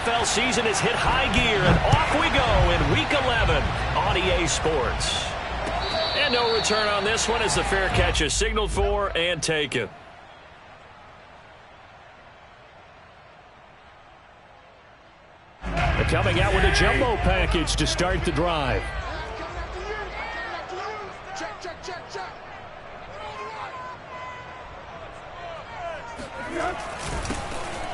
NFL season has hit high gear, and off we go in Week 11 on EA Sports. And no return on this one as the fair catch is signaled for and taken. They're coming out with a jumbo package to start the drive.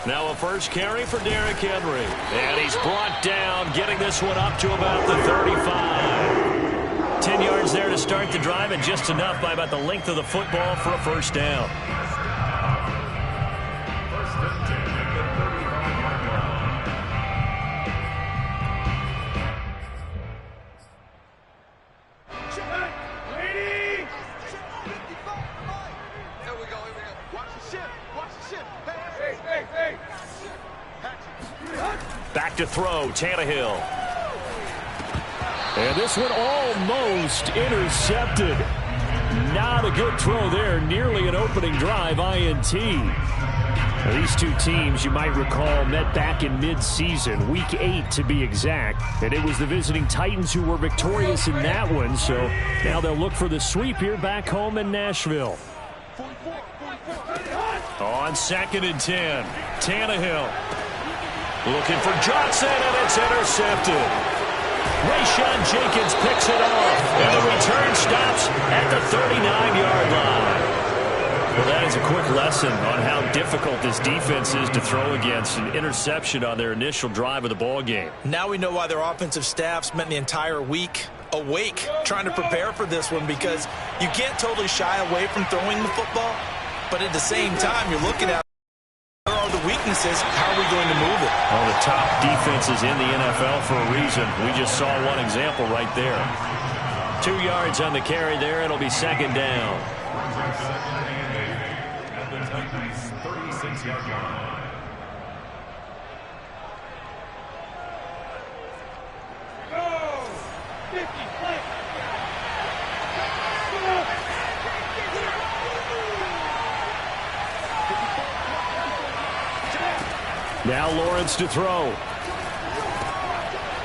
Now a first carry for Derrick Henry. And he's brought down, getting this one up to about the 35. 10 yards there to start the drive, and just enough by about the length of the football for a first down. Back to throw, Tannehill. And this one almost intercepted. Not a good throw there. Nearly an opening drive, INT. Now, these two teams, you might recall, met back in mid-season, Week 8 to be exact. And it was the visiting Titans who were victorious in that one. So now they'll look for the sweep here back home in Nashville. On 2nd and 10, Tannehill. Looking for Johnson, and it's intercepted. Rayshon Jenkins picks it off, and the return stops at the 39-yard line. Well, that is a quick lesson on how difficult this defense is to throw against. An interception on their initial drive of the ball game. Now we know why their offensive staff spent the entire week awake trying to prepare for this one, because you can't totally shy away from throwing the football, but at the same time, you're looking at the weaknesses. How are we going to move it? Well, the top defenses in the NFL for a reason. We just saw one example right there. 2 yards on the carry there. It'll be second down. Now Lawrence to throw.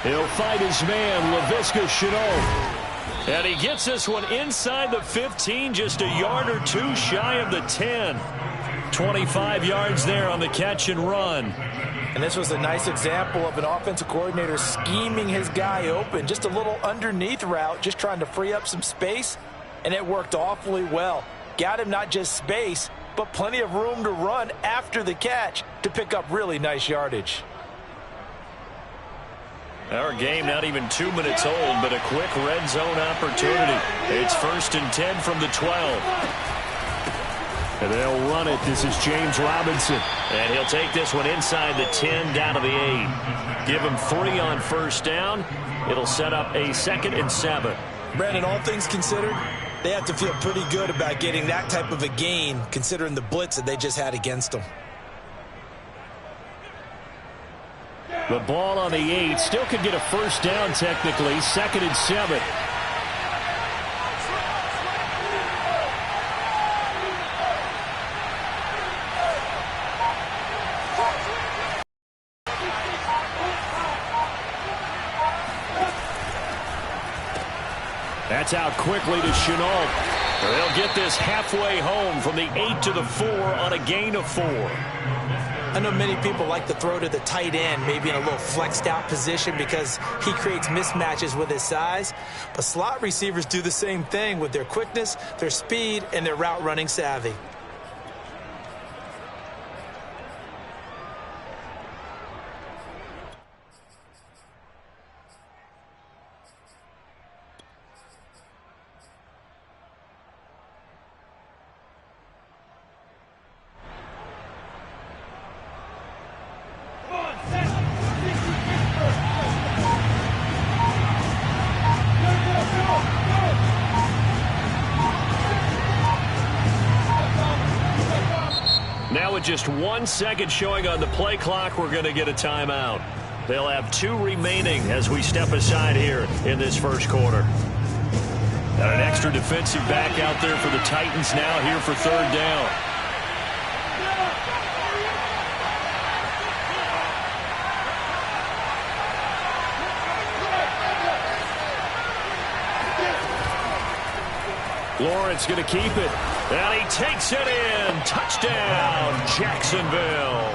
He'll fight his man, Laviska Shenault. And he gets this one inside the 15, just a yard or two shy of the 10. 25 yards there on the catch and run. And this was a nice example of an offensive coordinator scheming his guy open. Just a little underneath route, just trying to free up some space, and it worked awfully well. Got him not just space, but plenty of room to run after the catch to pick up really nice yardage. Our game not even 2 minutes old, but a quick red zone opportunity. It's 1st and 10 from the 12. And they'll run it. This is James Robinson. And he'll take this one inside the 10 down to the 8. Give him 3 on first down. It'll set up a 2nd and 7. Brandon, all things considered, they have to feel pretty good about getting that type of a gain, considering the blitz that they just had against them. The ball on the 8. Still could get a first down technically. 2nd and 7. That's out quickly to Shenault. They'll get this halfway home from the 8 to the 4 on a gain of 4. I know many people like to throw to the tight end, maybe in a little flexed out position because he creates mismatches with his size. But slot receivers do the same thing with their quickness, their speed, and their route running savvy. Now with just 1 second showing on the play clock, we're going to get a timeout. They'll have 2 remaining as we step aside here in this first quarter. And an extra defensive back out there for the Titans now here for 3rd down. Lawrence going to keep it. And he takes it in. Touchdown, Jacksonville.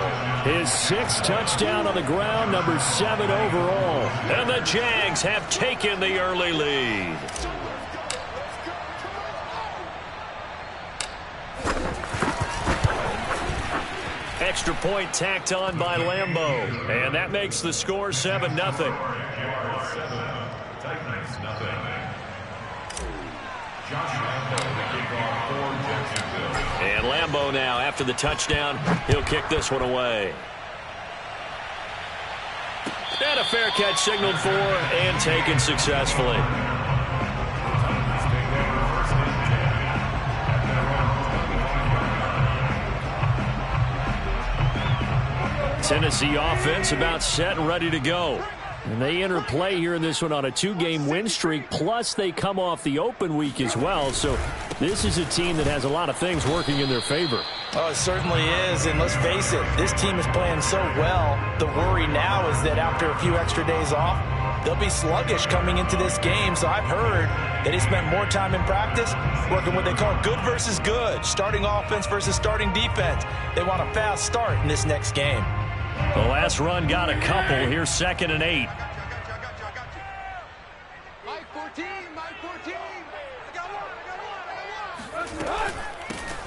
His 6th touchdown on the ground, number 7 overall. And the Jags have taken the early lead. Extra point tacked on by Lambeau. And that makes the score 7-0. And Lambeau now, after the touchdown, he'll kick this one away. And a fair catch signaled for and taken successfully. Tennessee offense about set and ready to go. And they enter play here in this one on a 2-game win streak, plus they come off the open week as well. So this is a team that has a lot of things working in their favor. Oh, it certainly is, and let's face it, this team is playing so well. The worry now is that after a few extra days off, they'll be sluggish coming into this game. So I've heard that he spent more time in practice working what they call good versus good, starting offense versus starting defense. They want a fast start in this next game. The last run got a couple. Here's 2nd and 8. Mike 14, Mike 14. I got one.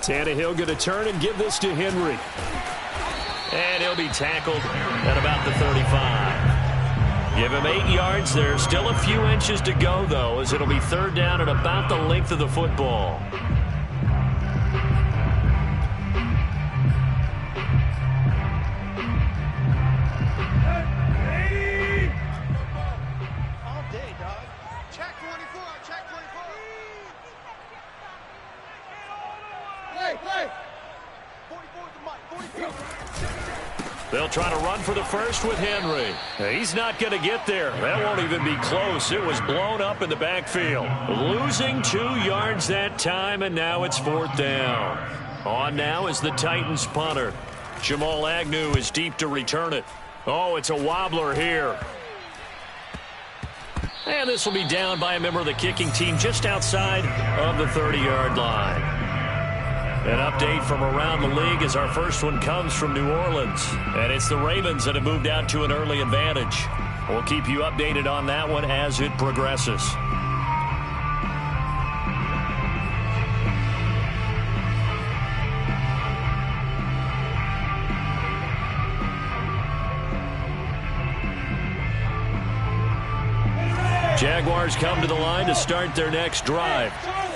Tannehill going to turn and give this to Henry. And he'll be tackled at about the 35. Give him 8 yards. There's still a few inches to go, though, as it'll be 3rd down at about the length of the football. They'll try to run for the first with Henry. He's not going to get there. That won't even be close. It was blown up in the backfield. Losing 2 yards that time, and now it's 4th down. On now is the Titans punter. Jamal Agnew is deep to return it. Oh, it's a wobbler here. And this will be down by a member of the kicking team just outside of the 30-yard line. An update from around the league as our first one comes from New Orleans. And it's the Ravens that have moved out to an early advantage. We'll keep you updated on that one as it progresses. Jaguars come to the line to start their next drive.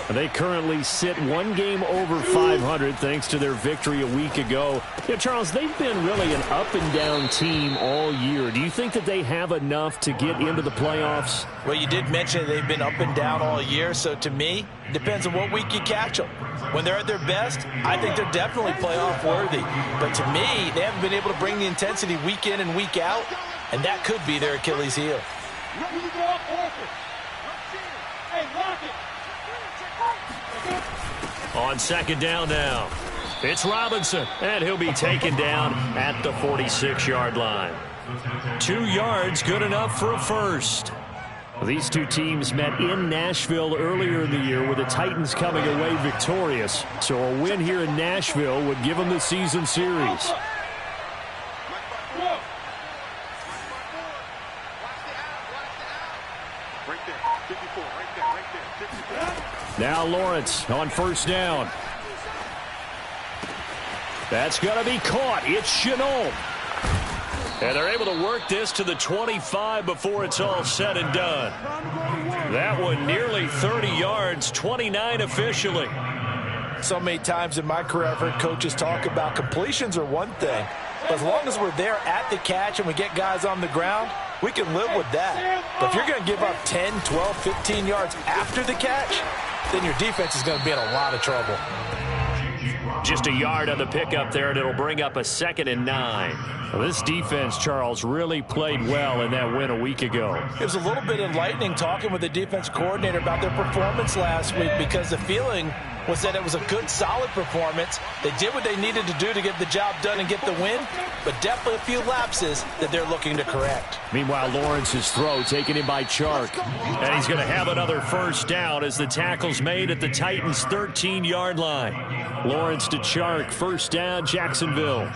They currently sit 1 game over 500 thanks to their victory a week ago. Yeah, Charles, they've been really an up-and-down team all year. Do you think that they have enough to get into the playoffs? Well, you did mention they've been up and down all year, so to me, it depends on what week you catch them. When they're at their best, I think they're definitely playoff worthy. But to me, they haven't been able to bring the intensity week in and week out, and that could be their Achilles heel. On 2nd down now, it's Robinson, and he'll be taken down at the 46-yard line. 2 yards, good enough for a first. These two teams met in Nashville earlier in the year with the Titans coming away victorious. So a win here in Nashville would give them the season series. Now Lawrence on 1st down. That's going to be caught. It's Chenault. And they're able to work this to the 25 before it's all said and done. That one nearly 30 yards, 29 officially. So many times in my career I've heard coaches talk about completions are one thing. But as long as we're there at the catch and we get guys on the ground, we can live with that. But if you're going to give up 10, 12, 15 yards after the catch, then your defense is going to be in a lot of trouble. Just a yard on the pickup there, and it'll bring up a 2nd and 9. Well, this defense, Charles, really played well in that win a week ago. It was a little bit enlightening talking with the defense coordinator about their performance last week, because the feeling was that it was a good, solid performance. They did what they needed to do to get the job done and get the win, but definitely a few lapses that they're looking to correct. Meanwhile, Lawrence's throw taken in by Chark, and he's going to have another first down as the tackle's made at the Titans' 13-yard line. Lawrence to Chark, first down, Jacksonville.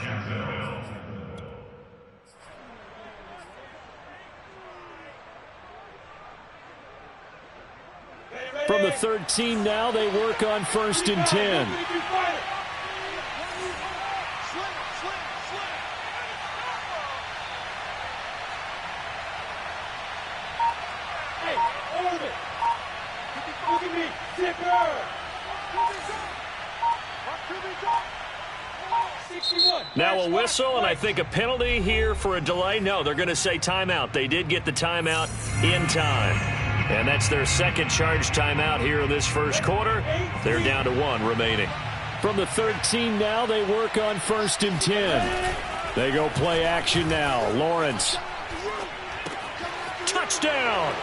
From the 13 now, they work on 1st and 10. Now a whistle, and I think a penalty here for a delay. No, they're going to say timeout. They did get the timeout in time. And that's their second charge timeout here in this first quarter. They're down to 1 remaining. From the 13 now, they work on 1st and 10. They go play action now. Lawrence. Touchdown!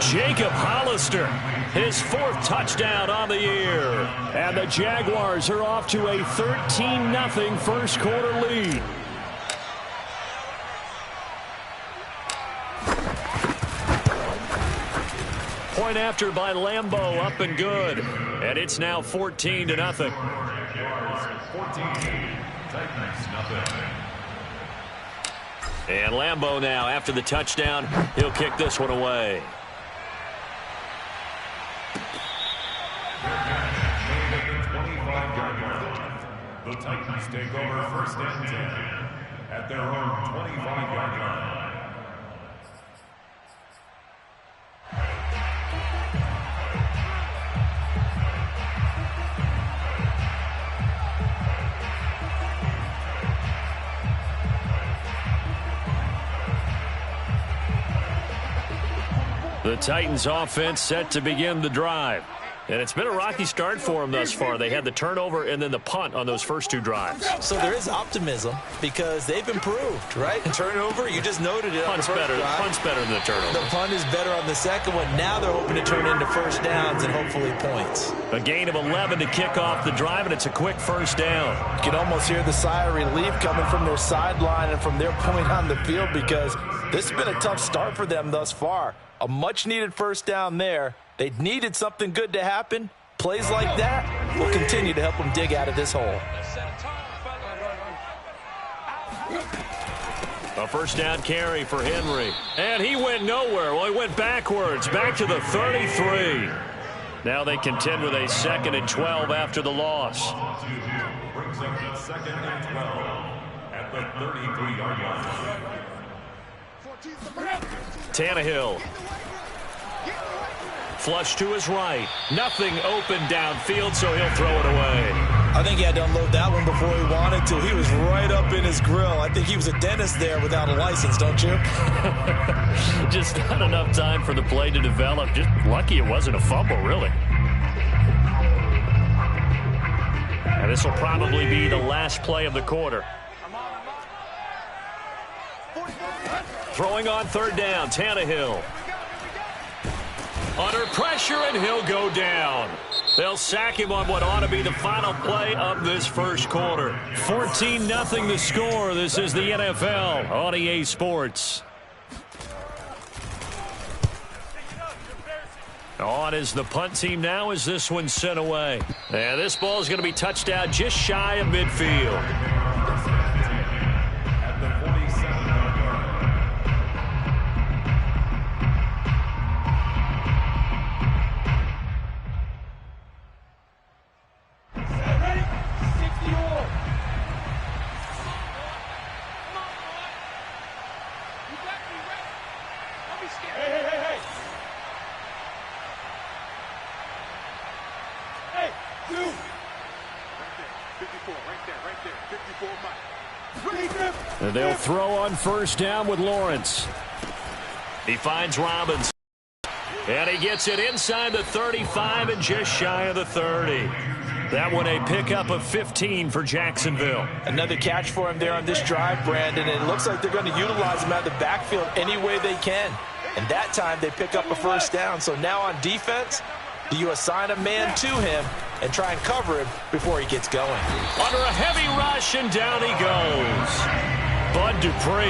Jacob Hollister, his 4th touchdown on the year. And the Jaguars are off to a 13-0 first quarter lead. Point after by Lambeau, up and good. And it's now 14-0. And Lambeau now, after the touchdown, he'll kick this one away. The Titans take over 1st and 10 at their own 25-yard line. The Titans offense set to begin the drive. And it's been a rocky start for them thus far. They had the turnover and then the punt on those first 2 drives. So there is optimism because they've improved, right? And turnover, you just noted it. Punt's better than the turnover. The punt is better on the second one. Now they're hoping to turn into first downs and hopefully points. A gain of 11 to kick off the drive, and it's a quick first down. You can almost hear the sigh of relief coming from their sideline and from their point on the field, because this has been a tough start for them thus far. A much-needed first down there. They needed something good to happen. Plays like that will continue to help them dig out of this hole. A first down carry for Henry. And he went nowhere. Well, he went backwards, back to the 33. Now they contend with a 2nd and 12 after the loss. Brings up the 2nd and 12 at the 33-yard line. Tannehill. Flush to his right. Nothing open downfield, so he'll throw it away. I think he had to unload that one before he wanted to. He was right up in his grill. I think he was a dentist there without a license, don't you? Just not enough time for the play to develop. Just lucky it wasn't a fumble, really. And this will probably be the last play of the quarter. Throwing on 3rd down, Tannehill. Under pressure, and he'll go down. They'll sack him on what ought to be the final play of this first quarter. 14-0 the score. This is the NFL on EA Sports. On is the punt team now as this one's sent away. And this ball is going to be touched out just shy of midfield. And they'll throw on first down with Lawrence. He finds Robbins. And he gets it inside the 35 and just shy of the 30. That one a pickup of 15 for Jacksonville. Another catch for him there on this drive, Brandon. And it looks like they're going to utilize him out of the backfield any way they can. And that time they pick up a first down. So now on defense, do you assign a man to him and try and cover him before he gets going? Under a heavy rush, and down he goes. Bud Dupree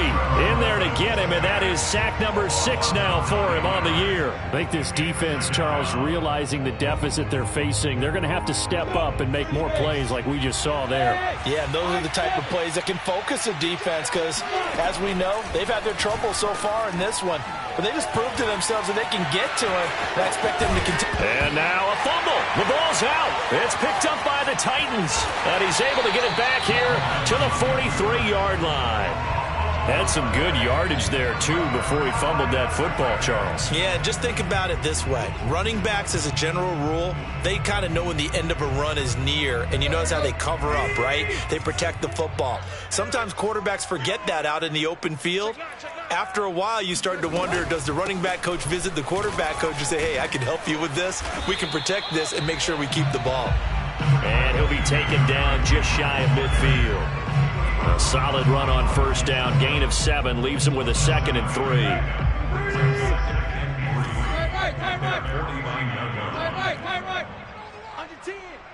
in there to get him, and that is sack number 6 now for him on the year. I think this defense, Charles, realizing the deficit they're facing, they're going to have to step up and make more plays like we just saw there. Yeah, and those are the type of plays that can focus a defense because, as we know, they've had their trouble so far in this one. But they just proved to themselves that they can get to him, and I expect them to continue. And now a fumble. The ball's out. It's picked up by the Titans, and he's able to get it back here to the 43-yard line. Had some good yardage there, too, before he fumbled that football, Charles. Yeah, just think about it this way. Running backs, as a general rule, they kind of know when the end of a run is near, and you notice how they cover up, right? They protect the football. Sometimes quarterbacks forget that out in the open field. After a while, you start to wonder, does the running back coach visit the quarterback coach and say, hey, I can help you with this. We can protect this and make sure we keep the ball. And he'll be taken down just shy of midfield. A solid run on first down. Gain of 7 leaves him with a 2nd and 3.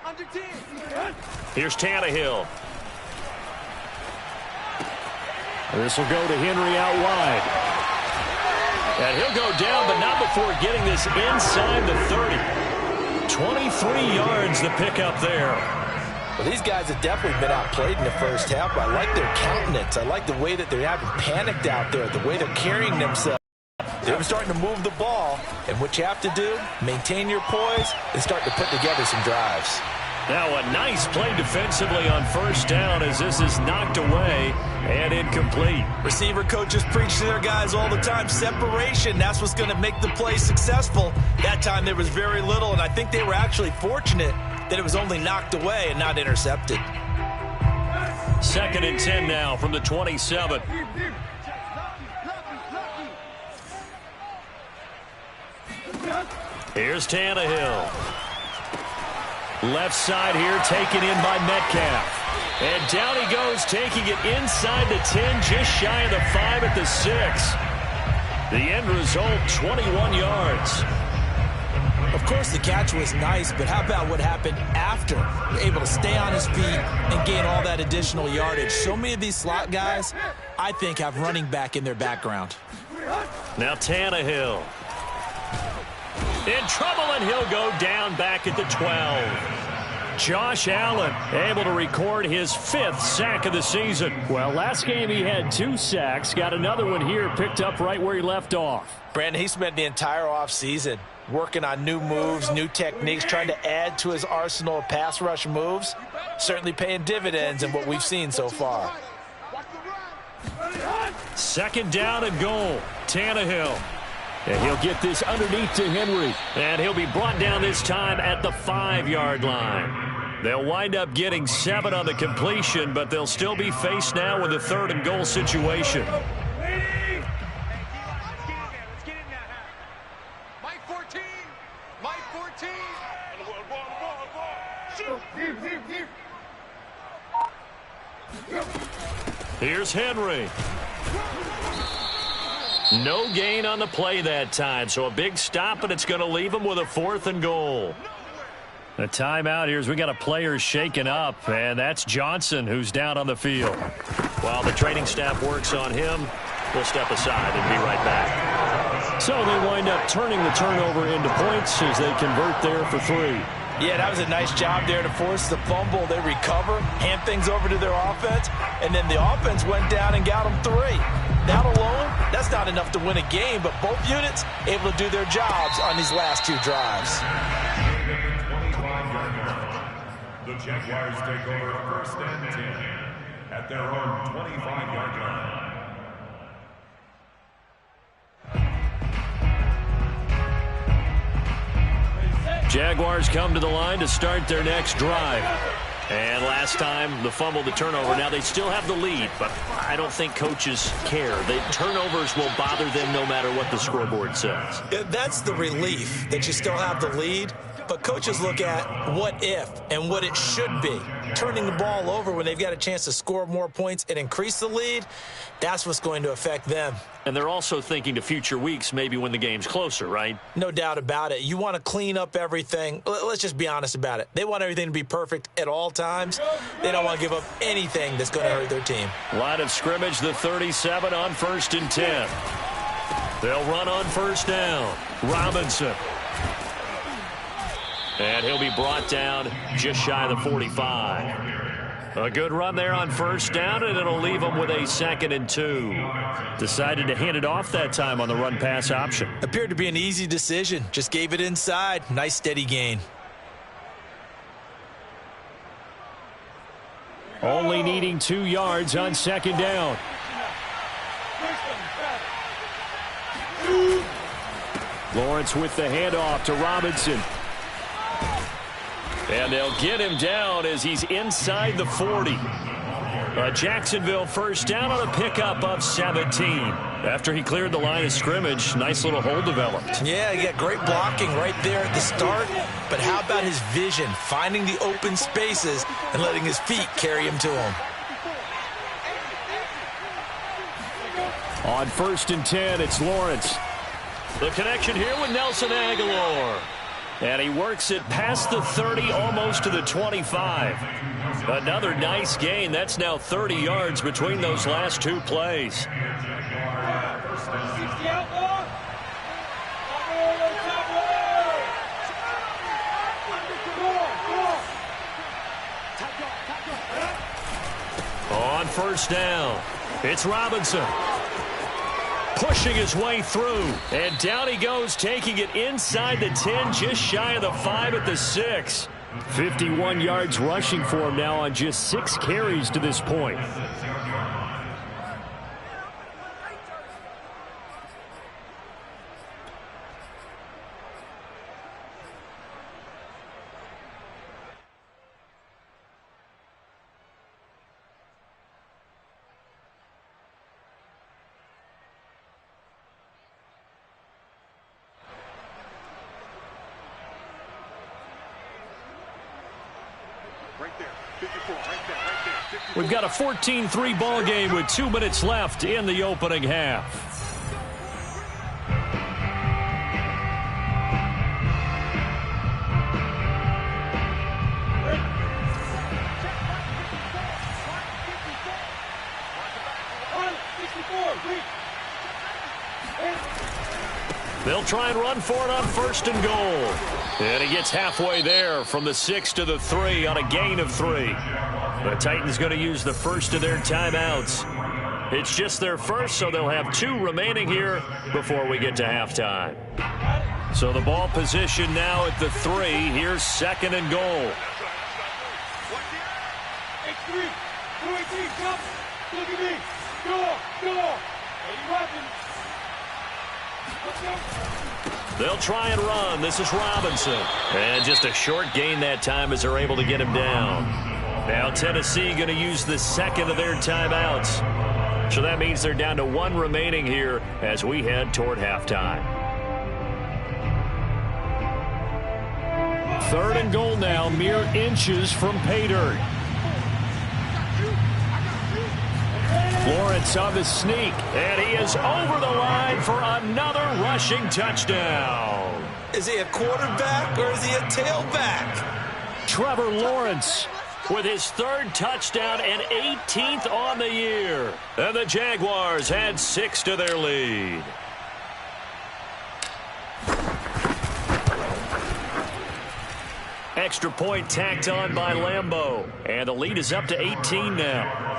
Under 10. Here's Tannehill. This will go to Henry out wide. And he'll go down, but not before getting this inside the 30. 23 yards the pickup there. Well, these guys have definitely been outplayed in the first half, but I like their countenance. I like the way that they're having panicked out there, the way they're carrying themselves. They're starting to move the ball, and what you have to do, maintain your poise and start to put together some drives. Now a nice play defensively on first down as this is knocked away and incomplete. Receiver coaches preach to their guys all the time. Separation, that's what's going to make the play successful. That time there was very little, and I think they were actually fortunate that it was only knocked away and not intercepted. 2nd and 10 now from the 27. Here's Tannehill. Left side here, taken in by Metcalf. And down he goes, taking it inside the 10, just shy of the 5 at the 6. The end result, 21 yards. Of course, the catch was nice, but how about what happened after? Able to stay on his feet and gain all that additional yardage. So many of these slot guys, I think, have running back in their background. Now Tannehill. In trouble, and he'll go down back at the 12. Josh Allen able to record his 5th sack of the season. Well, last game he had 2 sacks. Got another one here, picked up right where he left off. Brandon, he spent the entire offseason working on new moves, new techniques, trying to add to his arsenal of pass rush moves. Certainly paying dividends in what we've seen so far. 2nd down and goal. Tannehill. And he'll get this underneath to Henry. And he'll be brought down this time at the 5-yard line. They'll wind up getting 7 on the completion, but they'll still be faced now with a 3rd and goal situation. Mike 14. Mike 14. Here's Henry. No gain on the play that time, so a big stop, and it's going to leave him with a 4th and goal. A timeout here as we got a player shaken up, and that's Johnson who's down on the field. While the training staff works on him, we'll step aside and be right back. So they wind up turning the turnover into points as they convert there for 3. Yeah, that was a nice job there to force the fumble. They recover, hand things over to their offense, and then the offense went down and got them 3. That alone, that's not enough to win a game, but both units able to do their jobs on these last 2 drives. The Jaguars take over 1st and 10 at their own 25-yard line. Jaguars come to the line to start their next drive. And last time, the fumble, the turnover. Now, they still have the lead, but I don't think coaches care. The turnovers will bother them no matter what the scoreboard says. That's the relief, that you still have the lead. But coaches look at what if and what it should be. Turning the ball over when they've got a chance to score more points and increase the lead, that's what's going to affect them. And they're also thinking to future weeks, maybe when the game's closer, right? No doubt about it. You want to clean up everything. Let's just be honest about it. They want everything to be perfect at all times. They don't want to give up anything that's going to hurt their team. Line of scrimmage, the 37 on 1st and 10. They'll run on 1st down. Robinson. And he'll be brought down just shy of the 45. A good run there on 1st down, and it'll leave them with a 2nd and 2. Decided to hand it off that time on the run-pass option. Appeared to be an easy decision. Just gave it inside. Nice steady gain. Only needing 2 yards on 2nd down. Lawrence with the handoff to Robinson. And they'll get him down as he's inside the 40. A Jacksonville 1st down on a pickup of 17. After he cleared the line of scrimmage, nice little hole developed. Yeah, he got great blocking right there at the start. But how about his vision, finding the open spaces and letting his feet carry him to him? On 1st and 10, it's Lawrence. The connection here with Nelson Aguilar. And he works it past the 30, almost to the 25. Another nice gain. That's now 30 yards between those last 2 plays. On 1st down, it's Robinson. Pushing his way through, and down he goes, taking it inside the 10, just shy of the 5 at the 6. 51 yards rushing for him now on just 6 carries to this point. We've got a 14-3 ball game with 2 minutes left in the opening half. They'll try and run for it on 1st and goal. And he gets halfway there from the 6 to the 3 on a gain of 3. The Titans going to use the first of their timeouts. It's just their first, so they'll have 2 remaining here before we get to halftime. So the ball position now at the 3. Here's 2nd and goal. They'll try and run. This is Robinson. And just a short gain that time as they're able to get him down. Now Tennessee going to use the 2nd of their timeouts. So that means they're down to 1 remaining here as we head toward halftime. 3rd and goal now, mere inches from pay dirt. Lawrence on the sneak, and he is over the line for another rushing touchdown. Is he a quarterback or is he a tailback? Trevor Lawrence with his 3rd touchdown and 18th on the year. And the Jaguars add 6 to their lead. Extra point tacked on by Lambeau. And the lead is up to 18 now.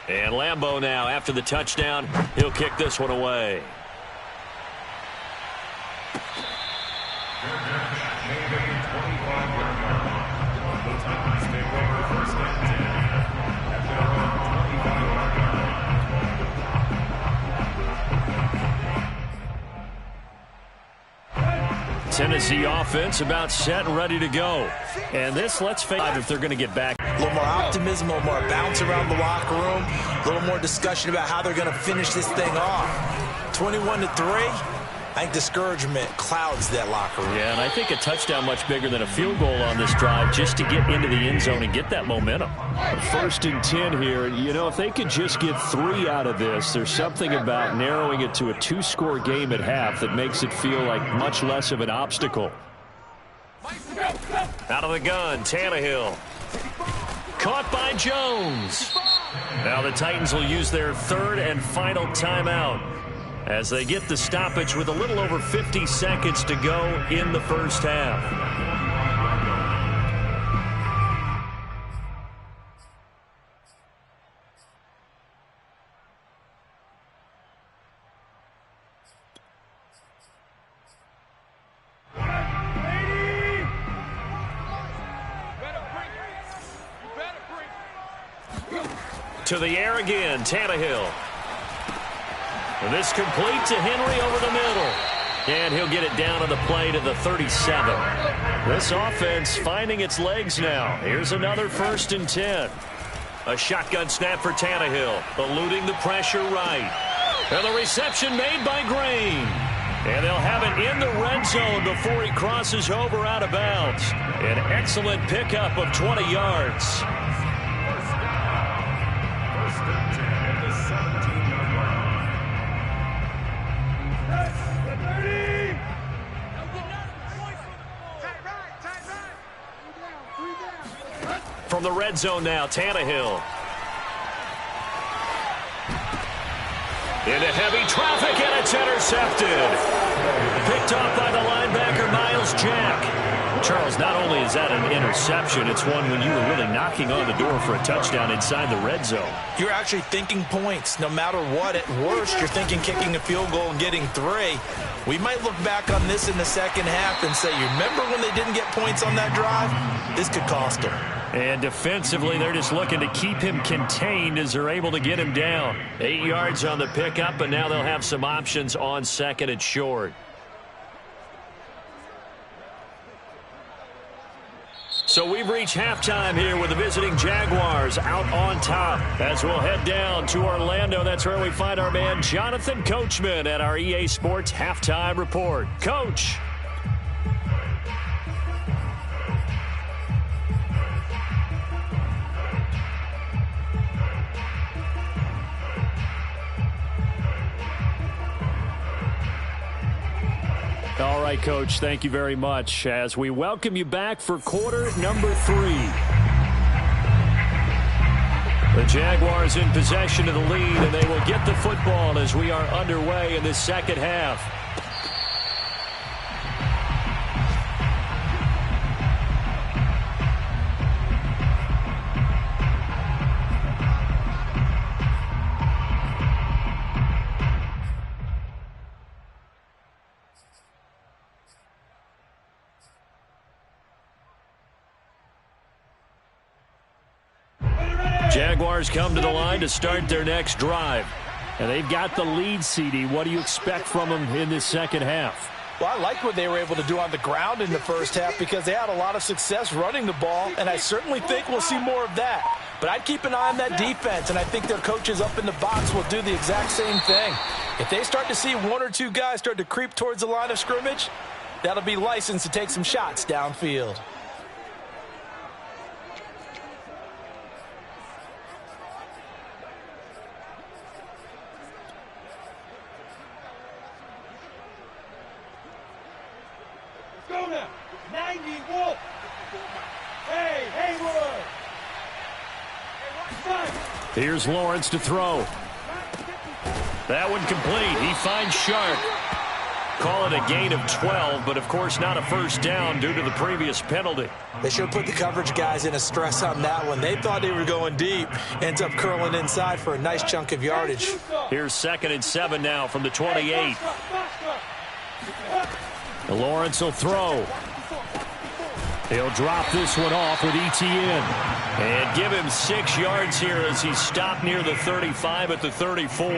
And Lambeau now, after the touchdown, he'll kick this one away. Tennessee offense about set and ready to go. And this, let's face it, if they're going to get back. A little more optimism, a little more bounce around the locker room, a little more discussion about how they're going to finish this thing off. 21-3, I think discouragement clouds that locker room. Yeah, and I think a touchdown much bigger than a field goal on this drive just to get into the end zone and get that momentum. 1st and 10 here. You know, if they could just get 3 out of this, there's something about narrowing it to a 2-score game at half that makes it feel like much less of an obstacle. Out of the gun, Tannehill. Caught by Jones. Now the Titans will use their 3rd and final timeout as they get the stoppage with a little over 50 seconds to go in the first half. To the air again, Tannehill. And this complete to Henry over the middle. And he'll get it down on the play to the 37. This offense finding its legs now. Here's another 1st and 10. A shotgun snap for Tannehill, eluding the pressure right. And the reception made by Green. And they'll have it in the red zone before he crosses over out of bounds. An excellent pickup of 20 yards. From the red zone now, Tannehill. Into heavy traffic, and it's intercepted. Picked off by the linebacker, Miles Jack. Charles, not only is that an interception, it's one when you were really knocking on the door for a touchdown inside the red zone. You're actually thinking points. No matter what, at worst, you're thinking kicking a field goal and getting 3. We might look back on this in the second half and say, you remember when they didn't get points on that drive? This could cost them. And defensively, they're just looking to keep him contained as they're able to get him down. 8 yards on the pickup, and now they'll have some options on 2nd and short. So we've reached halftime here with the visiting Jaguars out on top. As we'll head down to Orlando, that's where we find our man Jonathan Coachman at our EA Sports Halftime Report. Coach. All right, Coach, thank you very much as we welcome you back for quarter number 3. The Jaguars in possession of the lead, and they will get the football as we are underway in the second half. Jaguars come to the line to start their next drive. And they've got the lead, CD. What do you expect from them in this second half? Well, I like what they were able to do on the ground in the first half because they had a lot of success running the ball, and I certainly think we'll see more of that. But I'd keep an eye on that defense, and I think their coaches up in the box will do the exact same thing. If they start to see 1 or 2 guys start to creep towards the line of scrimmage, that'll be licensed to take some shots downfield. Go now. 90 Wolf. Hey, Haywood. Here's Lawrence to throw. That one complete. He finds Sharp. Call it a gain of 12, but of course not a first down due to the previous penalty. They should put the coverage guys in a stress on that one. They thought they were going deep. Ends up curling inside for a nice chunk of yardage. Here's 2nd and 7 now from the 28. Lawrence will throw. He'll drop this one off with Etienne. And give him 6 yards here as he stopped near the 35 at the 34.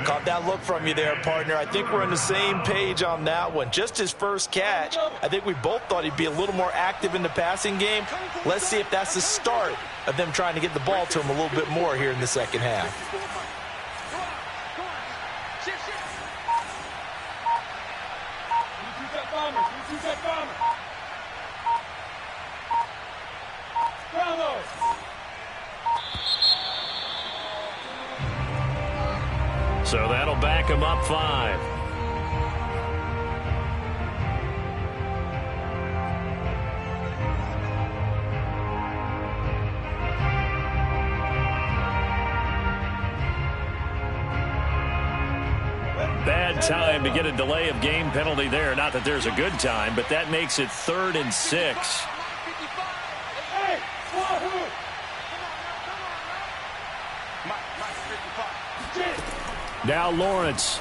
Caught that look from you there, partner. I think we're on the same page on that one. Just his first catch. I think we both thought he'd be a little more active in the passing game. Let's see if that's the start of them trying to get the ball to him a little bit more here in the second half. Two-set bomber. Two-set bomber. Bravo. So that'll back him up 5. Bad time to get a delay of game penalty there. Not that there's a good time, but that makes it 3rd and 6. Hey, Wahoo! Now Lawrence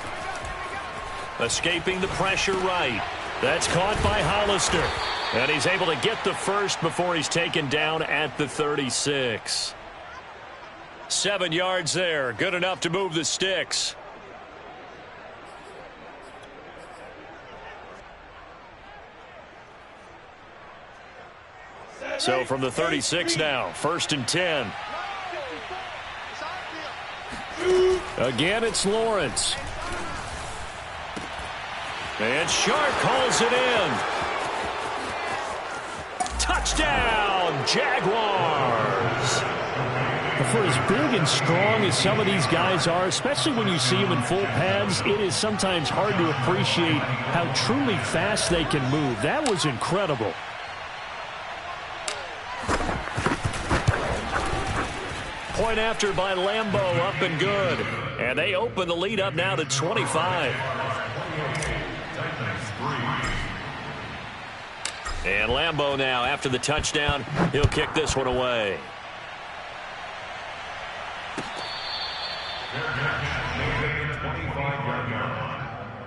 escaping the pressure right. That's caught by Hollister. And he's able to get the first before he's taken down at the 36. 7 yards there. Good enough to move the sticks. So from the 36 now, 1st and 10. Again, it's Lawrence. And Sharp calls it in. Touchdown, Jaguars. For as big and strong as some of these guys are, especially when you see them in full pads, it is sometimes hard to appreciate how truly fast they can move. That was incredible. Point after by Lambeau, up and good. And they open the lead up now to 25. And Lambeau now, after the touchdown, he'll kick this one away.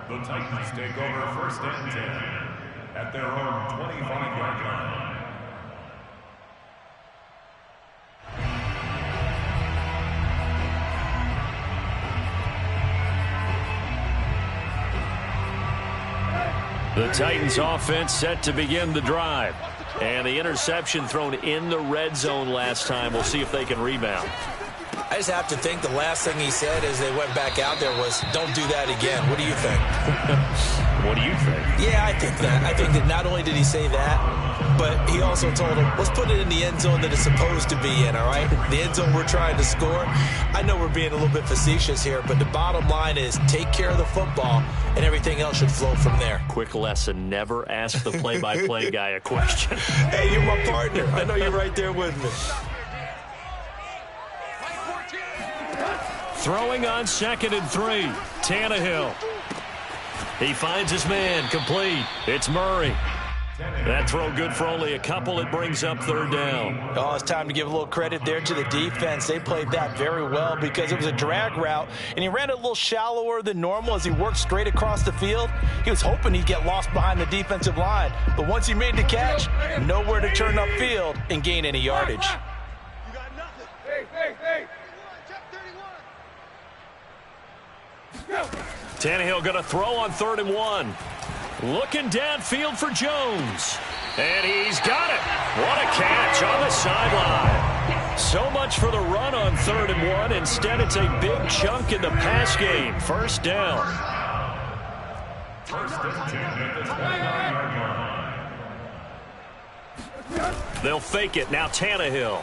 The Titans take over 1st and 10 at their own 25-yard line. The Titans offense set to begin the drive. And the interception thrown in the red zone last time. We'll see if they can rebound. I just have to think the last thing he said as they went back out there was, don't do that again. What do you think? What do you think? Yeah, I think that. I think that not only did he say that, but he also told him, let's put it in the end zone that it's supposed to be in, all right? The end zone we're trying to score. I know we're being a little bit facetious here, but the bottom line is take care of the football, and everything else should flow from there. Quick lesson, never ask the play-by-play guy a question. Hey, you're my partner. I know you're right there with me. Throwing on 2nd and 3. Tannehill. He finds his man, complete. It's Murray. That throw good for only a couple. It brings up 3rd down. Oh, it's time to give a little credit there to the defense. They played that very well because it was a drag route, and he ran it a little shallower than normal as he worked straight across the field. He was hoping he'd get lost behind the defensive line, but once he made the catch, nowhere to turn upfield and gain any yardage. You got nothing. Hey. Tannehill going to throw on 3rd and 1. Looking downfield for Jones. And he's got it. What a catch on the sideline. So much for the run on 3rd and 1. Instead, it's a big chunk in the pass game. 1st down. 1st and 10 at the 29-yard line. They'll fake it. Now Tannehill.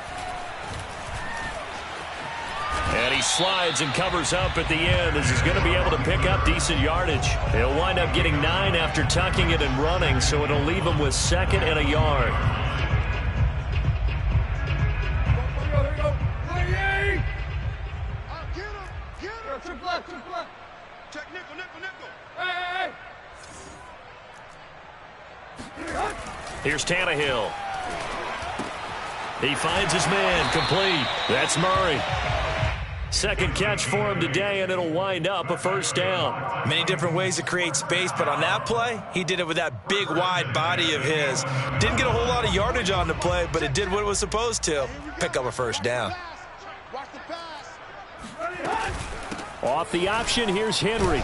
And he slides and covers up at the end as he's going to be able to pick up decent yardage. He'll wind up getting 9 after tucking it and running, so it'll leave him with 2nd and a yard. Here we go. Get him. Triple left. Check nickel. Hey. Here's Tannehill. He finds his man, complete. That's Murray. 2nd catch for him today, and it'll wind up a 1st down. Many different ways to create space, but on that play, he did it with that big, wide body of his. Didn't get a whole lot of yardage on the play, but it did what it was supposed to. Pick up a 1st down. Off the option, here's Henry.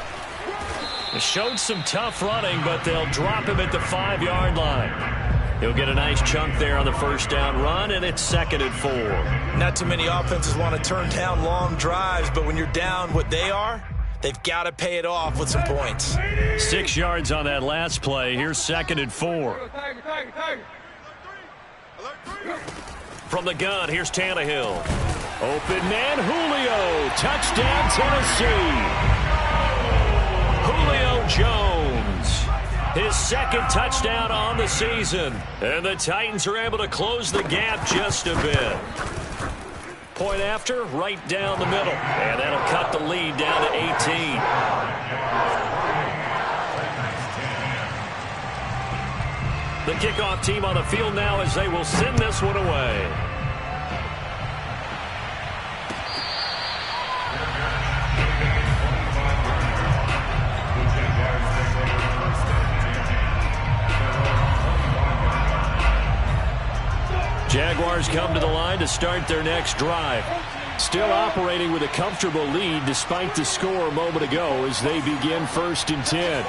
It showed some tough running, but they'll drop him at the 5-yard line. He'll get a nice chunk there on the 1st down run, and it's 2nd and 4. Not too many offenses want to turn down long drives, but when you're down what they are, They've got to pay it off with some points. 6 yards on that last play. Here's 2nd and 4. From the gun, here's Tannehill. Open man, Julio. Touchdown, Tennessee. Julio Jones. His 2nd touchdown on the season. And the Titans are able to close the gap just a bit. Point after, right down the middle. And that'll cut the lead down to 18. The kickoff team on the field now as they will send this one away. Jaguars come to the line to start their next drive. Still operating with a comfortable lead despite the score a moment ago as they begin 1st and 10.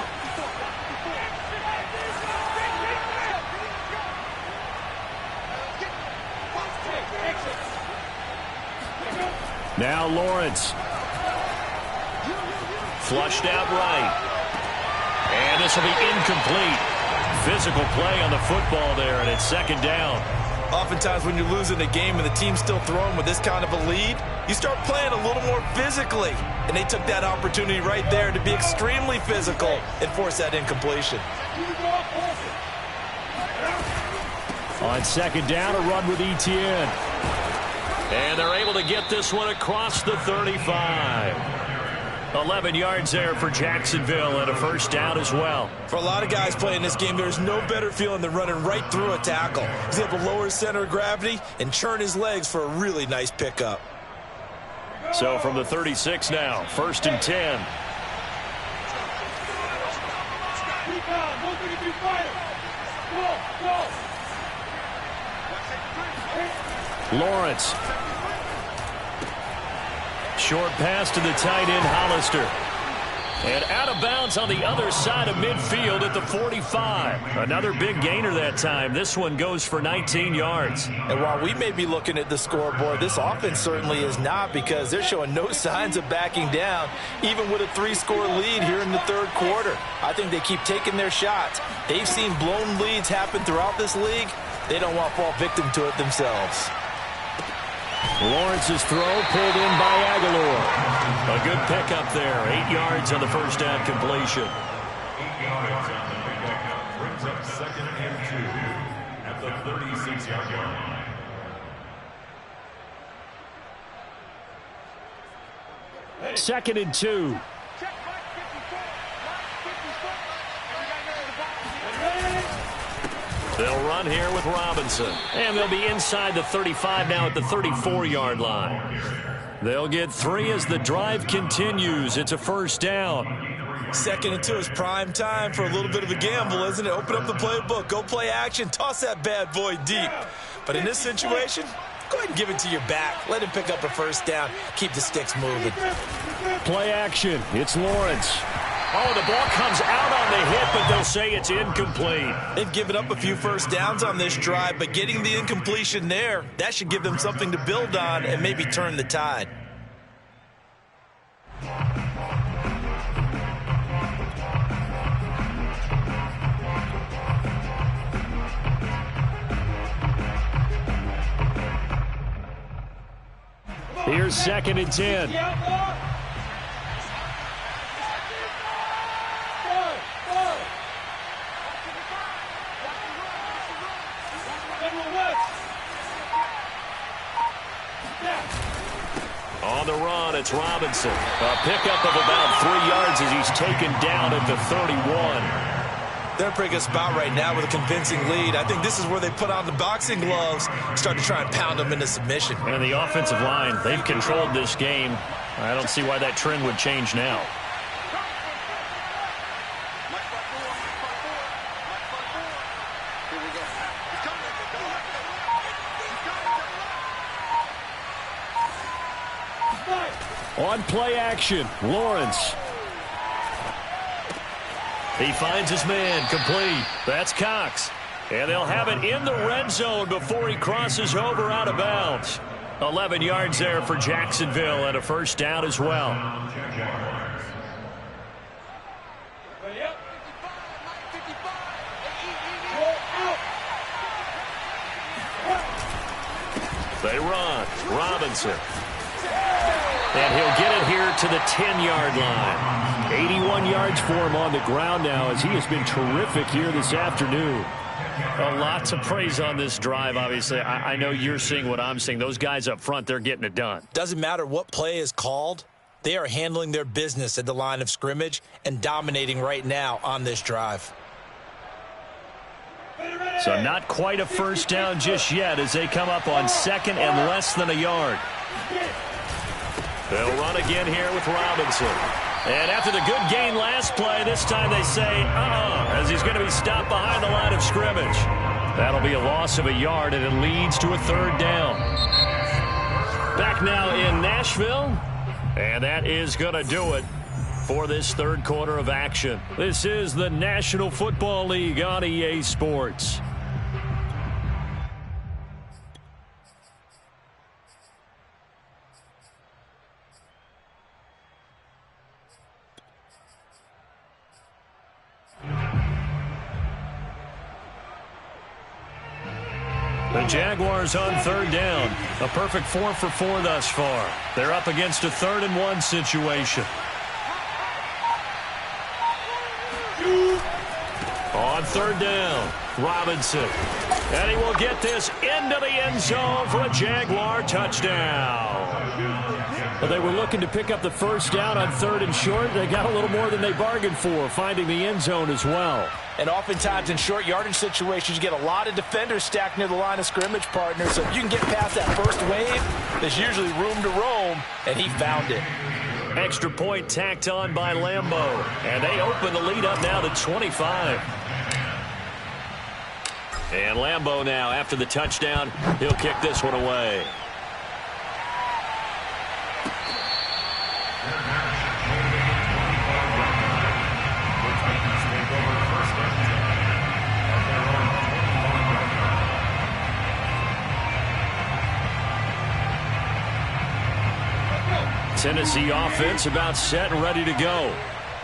Now Lawrence. Flushed out right. And this will be incomplete. Physical play on the football there, and it's 2nd down. Oftentimes when you're losing a game and the team's still throwing with this kind of a lead, you start playing a little more physically. And they took that opportunity right there to be extremely physical and force that incompletion. On 2nd down, a run with Etienne. And they're able to get this one across the 35. 11 yards there for Jacksonville and a 1st down as well. For a lot of guys playing this game, there's no better feeling than running right through a tackle. He's able to lower his center of gravity and churn his legs for a really nice pickup. So from the 36 now, 1st and 10. Lawrence. Short pass to the tight end, Hollister. And out of bounds on the other side of midfield at the 45. Another big gainer that time. This one goes for 19 yards. And while we may be looking at the scoreboard, this offense certainly is not, because they're showing no signs of backing down, even with a 3-score lead here in the 3rd quarter. I think they keep taking their shots. They've seen blown leads happen throughout this league. They don't want to fall victim to it themselves. Lawrence's throw pulled in by Aguilar. A good pickup there. 8 yards on the 1st down completion. 8 yards on the pickup brings up 2nd and 2 at the 36-yard line. Second and 2. They'll run here with Robinson. And they'll be inside the 35 now at the 34-yard line. They'll get 3 as the drive continues. It's a 1st down. 2nd and 2 is prime time for a little bit of a gamble, isn't it? Open up the playbook. Go play action. Toss that bad boy deep. But in this situation, go ahead and give it to your back. Let him pick up a 1st down. Keep the sticks moving. Play action. It's Lawrence. Oh, the ball comes out on the hit, but they'll say it's incomplete. They've given up a few 1st downs on this drive, but getting the incompletion there, that should give them something to build on and maybe turn the tide. Here's 2nd and 10. On the run, it's Robinson. A pickup of about 3 yards as he's taken down at the 31. They're in a pretty good spot right now with a convincing lead. I think this is where they put on the boxing gloves, start to try and pound them into submission. And the offensive line, they've controlled this game. I don't see why that trend would change now. On play action, Lawrence. He finds his man, complete. That's Cox. And they'll have it in the red zone before he crosses over out of bounds. 11 yards there for Jacksonville and a 1st down as well. They run. Robinson. And he'll get it here to the 10-yard line. 81 yards for him on the ground now as he has been terrific here this afternoon. A lot to praise on this drive, obviously. I know you're seeing what I'm seeing. Those guys up front, they're getting it done. Doesn't matter what play is called. They are handling their business at the line of scrimmage and dominating right now on this drive. So not quite a first down just yet as they come up on second and less than a yard. They'll run again here with Robinson. And after the good gain last play, this time they say, as he's going to be stopped behind the line of scrimmage. That'll be a loss of a yard, and it leads to a third down. Back now in Nashville, and that is going to do it for this third quarter of action. This is the National Football League on EA Sports. The Jaguars on third down. A perfect 4 for 4 thus far. They're up against a 3rd-and-1 situation. On third down, Robinson. And he will get this into the end zone for a Jaguar touchdown. But they were looking to pick up the first down on 3rd and short. They got a little more than they bargained for, finding the end zone as well. And oftentimes in short yardage situations, you get a lot of defenders stacked near the line of scrimmage, partner. So if you can get past that first wave, there's usually room to roam, and he found it. Extra point tacked on by Lambeau. And they open the lead up now to 25. And Lambeau now, after the touchdown, he'll kick this one away. Tennessee offense about set and ready to go.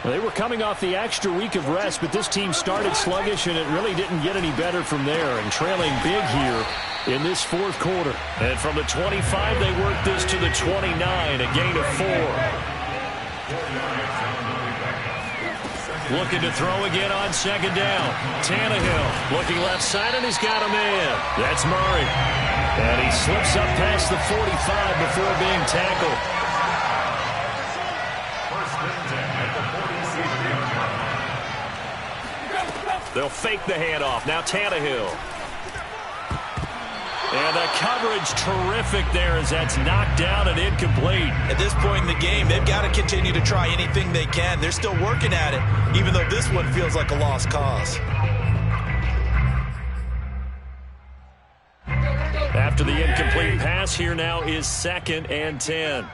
They were coming off the extra week of rest, but this team started sluggish, and it really didn't get any better from there, and trailing big here in this fourth quarter. And from the 25, they worked this to the 29, a gain of 4. Looking to throw again on second down. Tannehill looking left side, and he's got a man. That's Murray. And he slips up past the 45 before being tackled. They'll fake the handoff. Now Tannehill. And the coverage terrific there as that's knocked down and incomplete. At this point in the game, they've got to continue to try anything they can. They're still working at it, even though this one feels like a lost cause. After the incomplete pass, here now is 2nd and 10.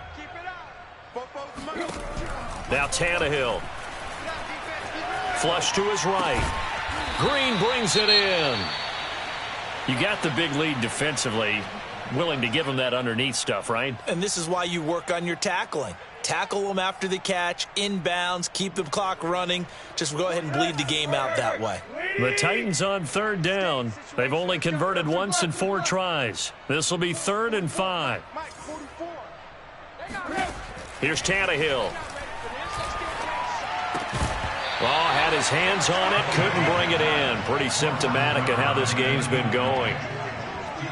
Now Tannehill. Flush to his right. Green brings it in. You got the big lead defensively. Willing to give them that underneath stuff, right? And this is why you work on your tackling. Tackle them after the catch, inbounds, keep the clock running. Just go ahead and bleed the game out that way. The Titans on third down. They've only converted once in 4 tries. This will be 3rd and 5. Here's Tannehill. Oh, had his hands on it, couldn't bring it in. Pretty symptomatic of how this game's been going.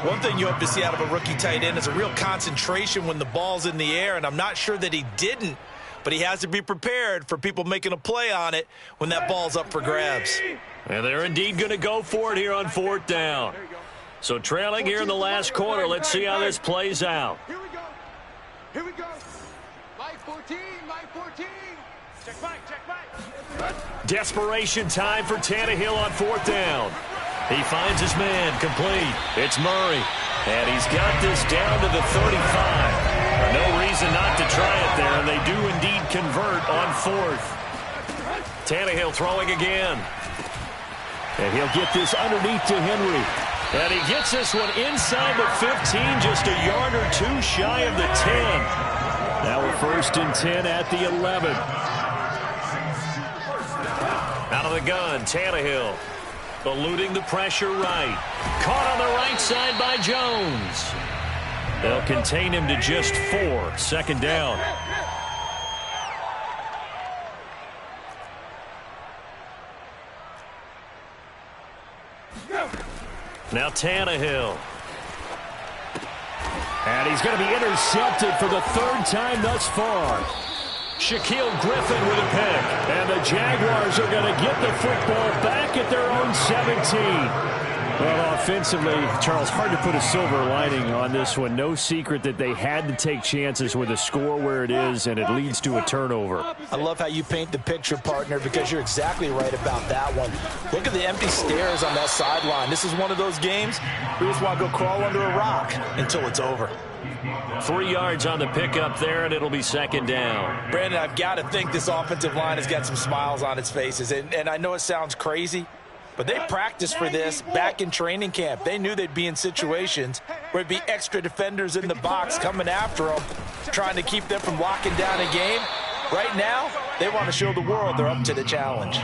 One thing you hope to see out of a rookie tight end is a real concentration when the ball's in the air, and I'm not sure that he didn't, but he has to be prepared for people making a play on it when that ball's up for grabs. And they're indeed going to go for it here on 4th down. So trailing here in the last quarter, let's see how this plays out. Here we go. Here we go. Line 14, line 14. Check back, check back. Desperation time for Tannehill on 4th down. He finds his man complete. It's Murray. And he's got this down to the 35. No reason not to try it there, and they do indeed convert on 4th. Tannehill throwing again. And he'll get this underneath to Henry. And he gets this one inside the 15, just a yard or 2 shy of the 10. Now we're 1st and 10 at the 11. Out of the gun, Tannehill. Eluding the pressure right. Caught on the right side by Jones. They'll contain him to just 4. Second down. Now Tannehill. And he's going to be intercepted for the 3rd time thus far. Shaquille Griffin with a pick. And the Jaguars are going to get the football back at their own 17. Well, offensively, Charles, hard to put a silver lining on this one. No secret that they had to take chances with a score where it is, and it leads to a turnover. I love how you paint the picture, partner, because you're exactly right about that one. Look at the empty stares on that sideline. This is one of those games we just want to go crawl under a rock until it's over. 3 yards on the pickup there, and it'll be second down. Brandon, I've got to think this offensive line has got some smiles on its faces, and I know it sounds crazy, but they practiced for this back in training camp. They knew they'd be in situations where it'd be extra defenders in the box coming after them, trying to keep them from locking down a game. Right now, they want to show the world they're up to the challenge.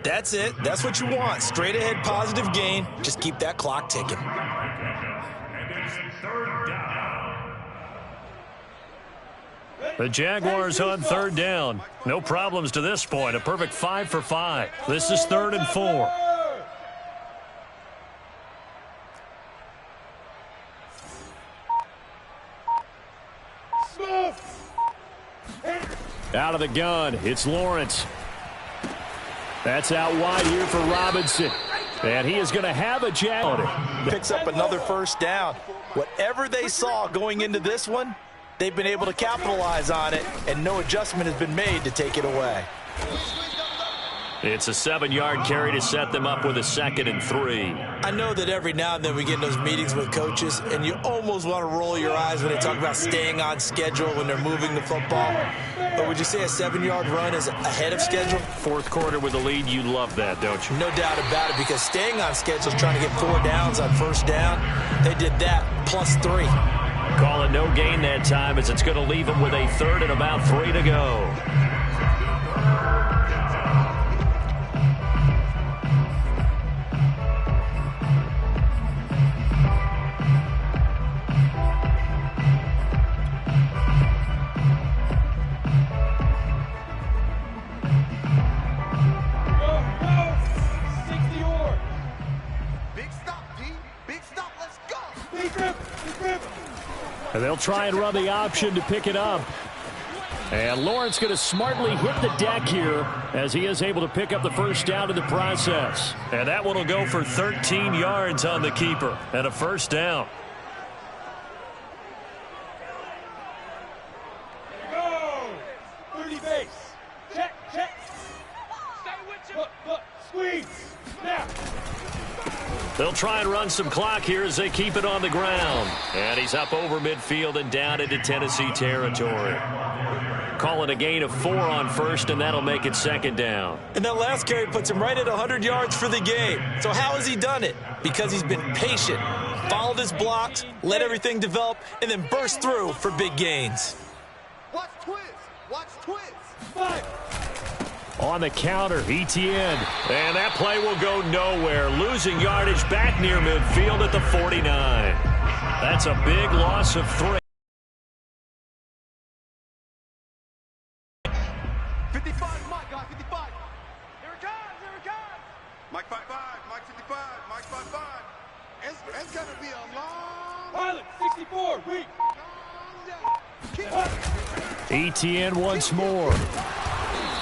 That's it. That's what you want. Straight ahead, positive gain. Just keep that clock ticking. The Jaguars on 3rd down. No problems to this point. A perfect 5 for 5. This is 3rd and 4. Out of the gun, it's Lawrence. That's out wide here for Robinson. And he is going to have a Jag. Picks up another 1st down. Whatever they saw going into this one, they've been able to capitalize on it, and no adjustment has been made to take it away. It's a 7-yard carry to set them up with a 2nd and 3. I know that every now and then we get in those meetings with coaches, and you almost want to roll your eyes when they talk about staying on schedule when they're moving the football. But would you say a 7-yard run is ahead of schedule? 4th quarter with a lead, you love that, don't you? No doubt about it, because staying on schedule is trying to get 4 downs on 1st down. They did that plus 3. Call it no gain that time, as it's going to leave them with a 3rd and about 3 to go. And they'll try and run the option to pick it up. And Lawrence going to smartly hit the deck here as he is able to pick up the 1st down in the process. And that one will go for 13 yards on the keeper and a 1st down. Go! 30 base. Check, check. Stay with you. Look, squeeze. Now. They'll try and run some clock here as they keep it on the ground. And he's up over midfield and down into Tennessee territory. Calling a gain of 4 on 1st, and that'll make it 2nd down. And that last carry puts him right at 100 yards for the game. So how has he done it? Because he's been patient, followed his blocks, let everything develop, and then burst through for big gains. Watch twist. Watch twist. 5. On the counter, Etienne. And that play will go nowhere. Losing yardage back near midfield at the 49. That's a big loss of 3. 55, Mike, got 55. Here it comes, here it comes. Mike 55, Mike 55, Mike 55. It's going to be a long... Pilot, 64, weak. Etienne once more.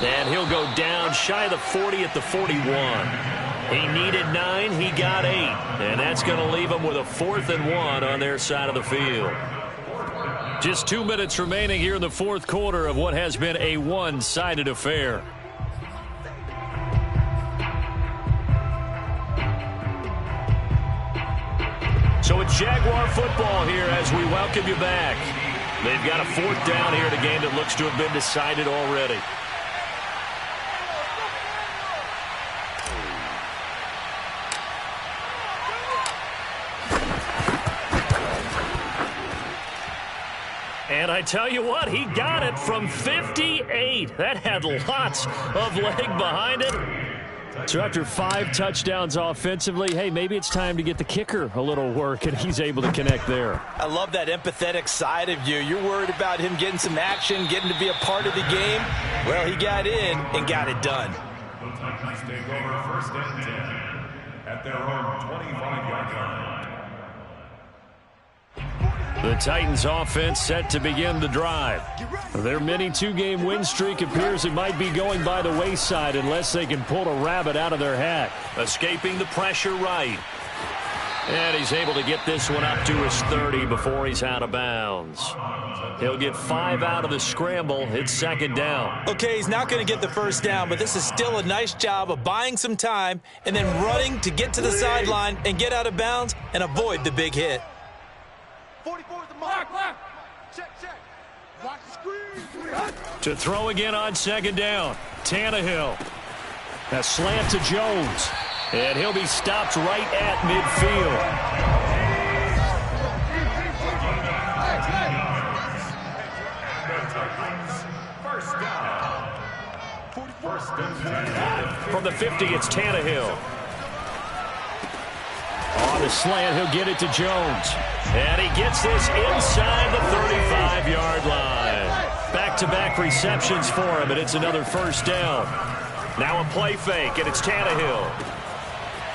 And he'll go down shy of the 40 at the 41. He needed 9, he got 8. And that's going to leave him with a 4th and 1 on their side of the field. Just 2 minutes remaining here in the 4th quarter of what has been a one-sided affair. So it's Jaguar football here as we welcome you back. They've got a 4th down here in a game that looks to have been decided already. And I tell you what, he got it from 58. That had lots of leg behind it. So after 5 touchdowns offensively, hey, maybe it's time to get the kicker a little work, and he's able to connect there. I love that empathetic side of you. You're worried about him getting some action, getting to be a part of the game. Well, he got in and got it done. The Titans take over first and 10 at their own 25-yard line. The Titans offense set to begin the drive. Their mini 2-game win streak appears it might be going by the wayside unless they can pull a rabbit out of their hat. Escaping the pressure right. And he's able to get this one up to his 30 before he's out of bounds. He'll get 5 out of the scramble. It's second down. Okay, he's not going to get the first down, but this is still a nice job of buying some time and then running to get to the sideline and get out of bounds and avoid the big hit. 44 is the mark. Check. Watch the screen. To throw again on second down. Tannehill. A slant to Jones. And he'll be stopped right at midfield. First down. From the 50, it's Tannehill. On the slant, he'll get it to Jones. And he gets this inside the 35-yard line. Back-to-back receptions for him, and it's another first down. Now a play fake, and it's Tannehill.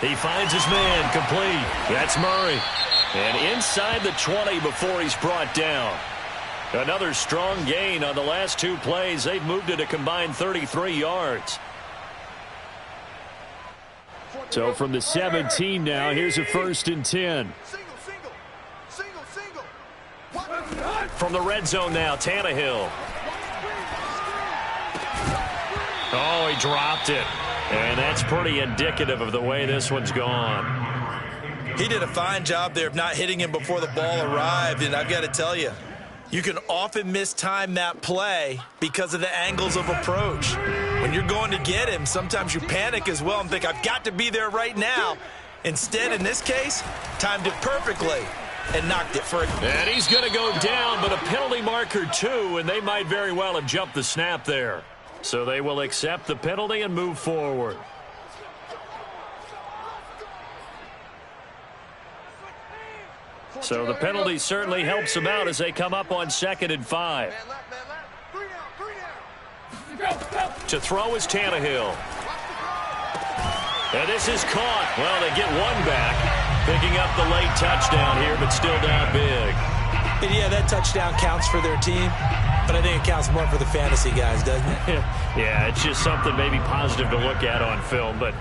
He finds his man, complete. That's Murray. And inside the 20 before he's brought down. Another strong gain on the last 2 plays. They've moved it a combined 33 yards. So from the 17 now, here's a first and 10. Single. From the red zone now, Tannehill. Oh, he dropped it. And that's pretty indicative of the way this one's gone. He did a fine job there of not hitting him before the ball arrived, and I've got to tell you, you can often mistime that play because of the angles of approach. When you're going to get him, sometimes you panic as well and think, I've got to be there right now. Instead, in this case, timed it perfectly and knocked it for a... And he's going to go down, but a penalty marker too, and they might very well have jumped the snap there. So they will accept the penalty and move forward. So the penalty certainly helps them out as they come up on 2nd and 5. Man left. 3 down. To throw is Tannehill. And this is caught. Well, they get one back. Picking up the late touchdown here, but still down big. And yeah, that touchdown counts for their team, but I think it counts more for the fantasy guys, doesn't it? Yeah, it's just something maybe positive to look at on film, but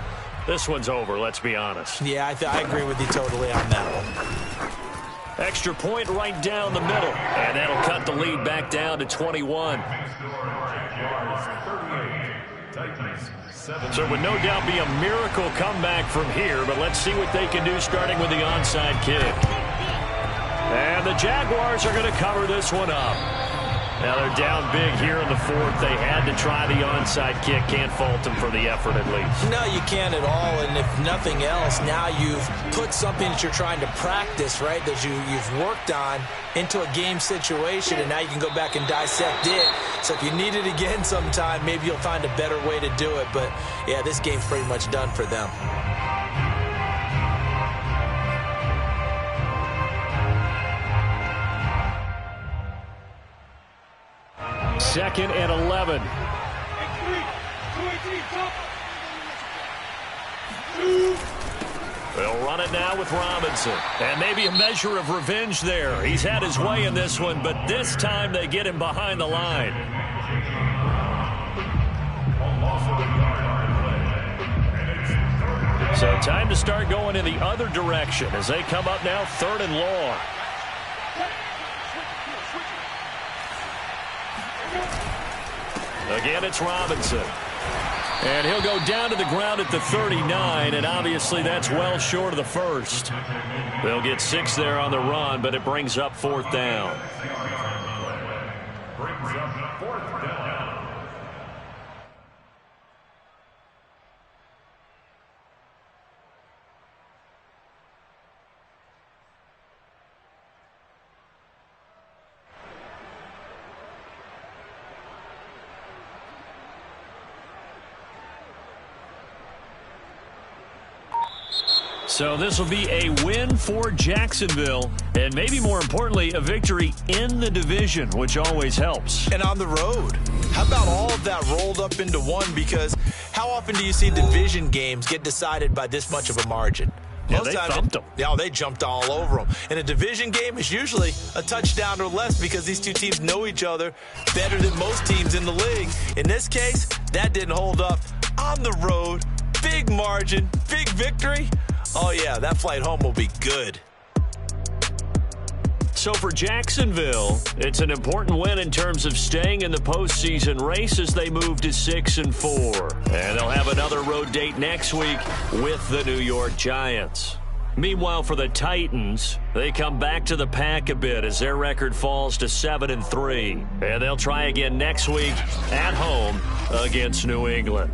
this one's over, let's be honest. Yeah, I agree with you totally on that one. Extra point right down the middle, and that'll cut the lead back down to 21. So it would no doubt be a miracle comeback from here, but let's see what they can do starting with the onside kick. And the Jaguars are going to cover this one up. Now they're down big here in the 4th. They had to try the onside kick. Can't fault them for the effort at least. No, you can't at all. And if nothing else, now you've put something that you're trying to practice, right, that you've worked on into a game situation, and now you can go back and dissect it. So if you need it again sometime, maybe you'll find a better way to do it. But, yeah, this game's pretty much done for them. Second and 11. They'll run it now with Robinson. And maybe a measure of revenge there. He's had his way in this one, but this time they get him behind the line. So time to start going in the other direction as they come up now 3rd and long. Again, it's Robinson. And he'll go down to the ground at the 39, and obviously that's well short of the first. They'll get 6 there on the run, but it brings up 4th down. Brings up 4th down. So this will be a win for Jacksonville, and maybe more importantly, a victory in the division, which always helps. And on the road. How about all of that rolled up into one? Because how often do you see division games get decided by this much of a margin? Yeah, they thumped them. Yeah, they jumped all over them. And a division game is usually a touchdown or less because these two teams know each other better than most teams in the league. In this case, that didn't hold up. On the road, big margin, big victory. Oh, yeah, that flight home will be good. So for Jacksonville, it's an important win in terms of staying in the postseason race as they move to 6-4. And they'll have another road date next week with the New York Giants. Meanwhile, for the Titans, they come back to the pack a bit as their record falls to 7-3. And they'll try again next week at home against New England.